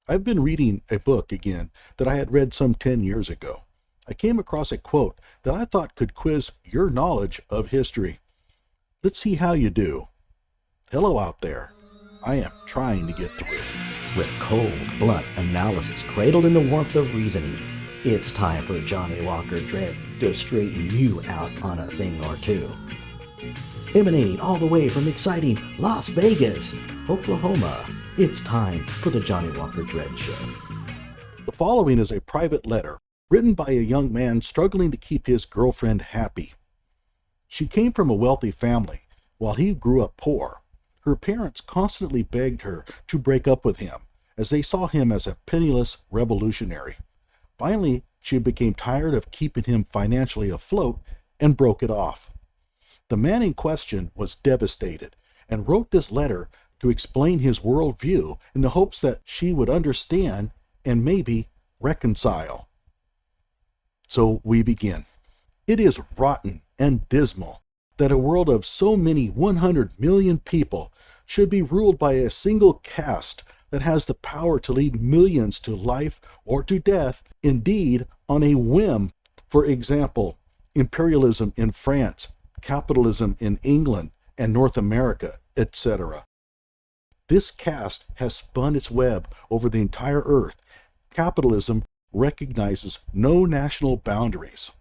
I've been reading a book again that I had read some 10 years ago. I came across a quote that I thought could quiz your knowledge of history. Let's see how you do. Hello out there. I am trying to get through. With cold, blunt analysis cradled in the warmth of reasoning, it's time for Johnny Walker Dread to straighten you out on a thing or two. Emanating all the way from exciting Las Vegas, Oklahoma, it's time for the Johnny Walker Dread Show. The following is a private letter written by a young man struggling to keep his girlfriend happy. She came from a wealthy family, while he grew up poor. Her parents constantly begged her to break up with him, as they saw him as a penniless revolutionary. Finally, she became tired of keeping him financially afloat and broke it off. The man in question was devastated and wrote this letter to explain his worldview in the hopes that she would understand and maybe reconcile. So we begin. It is rotten and dismal that a world of so many 100 million people should be ruled by a single caste that has the power to lead millions to life or to death, indeed on a whim. For example, imperialism in France, capitalism in England and North America, etc. This caste has spun its web over the entire earth. Capitalism recognizes no national boundaries.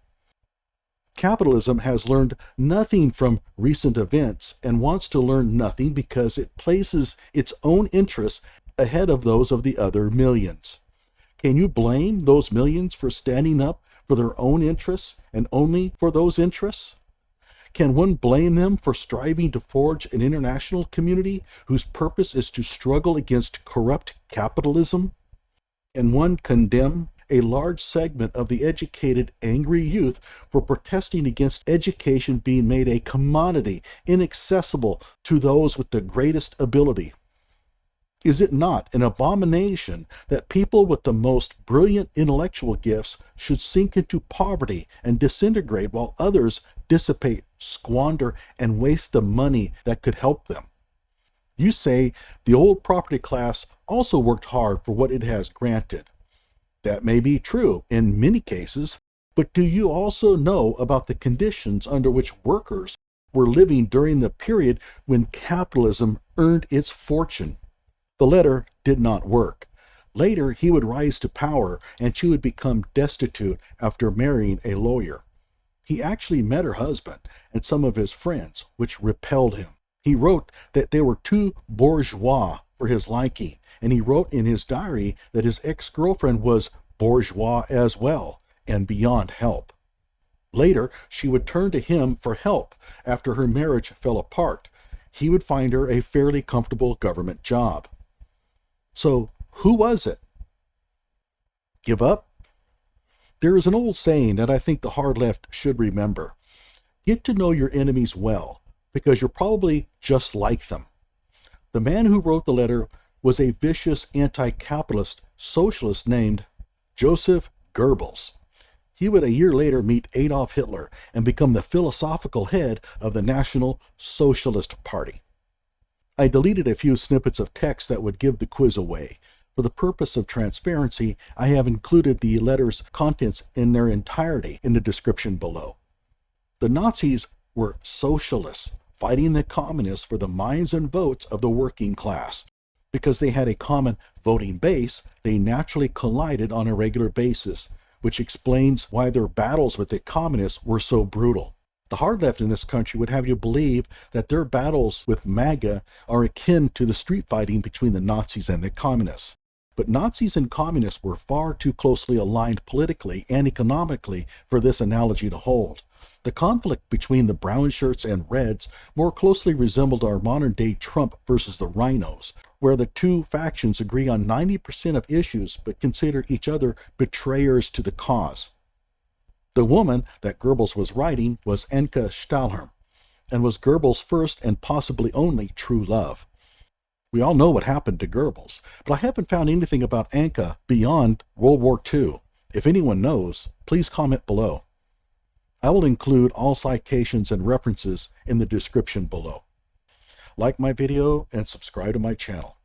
Capitalism has learned nothing from recent events and wants to learn nothing because it places its own interests ahead of those of the other millions. Can you blame those millions for standing up for their own interests and only for those interests? Can one blame them for striving to forge an international community whose purpose is to struggle against corrupt capitalism? Can one condemn a large segment of the educated, angry youth for protesting against education being made a commodity inaccessible to those with the greatest ability? Is it not an abomination that people with the most brilliant intellectual gifts should sink into poverty and disintegrate while others dissipate, squander, and waste the money that could help them? You say the old property class also worked hard for what it has granted. That may be true in many cases, but do you also know about the conditions under which workers were living during the period when capitalism earned its fortune? The letter did not work. Later, he would rise to power and she would become destitute after marrying a lawyer. He actually met her husband and some of his friends, which repelled him. He wrote that they were too bourgeois for his liking, and he wrote in his diary that his ex-girlfriend was bourgeois as well and beyond help. Later, she would turn to him for help after her marriage fell apart. He would find her a fairly comfortable government job. So, who was it? Give up? There is an old saying that I think the hard left should remember. Get to know your enemies well, because you're probably just like them. The man who wrote the letter was a vicious anti-capitalist socialist named Joseph Goebbels. He would a year later meet Adolf Hitler and become the philosophical head of the National Socialist Party. I deleted a few snippets of text that would give the quiz away. For the purpose of transparency, I have included the letter's contents in their entirety in the description below. The Nazis were socialists, fighting the communists for the minds and votes of the working class. Because they had a common voting base, they naturally collided on a regular basis, which explains why their battles with the communists were so brutal. The hard left in this country would have you believe that their battles with MAGA are akin to the street fighting between the Nazis and the communists. But Nazis and communists were far too closely aligned politically and economically for this analogy to hold. The conflict between the brown shirts and reds more closely resembled our modern-day Trump versus the rhinos, where the two factions agree on 90% of issues but consider each other betrayers to the cause. The woman that Goebbels was writing was Anke Stahlhelm, and was Goebbels' first and possibly only true love. We all know what happened to Goebbels, but I haven't found anything about Anke beyond World War II. If anyone knows, please comment below. I will include all citations and references in the description below. Like my video and subscribe to my channel.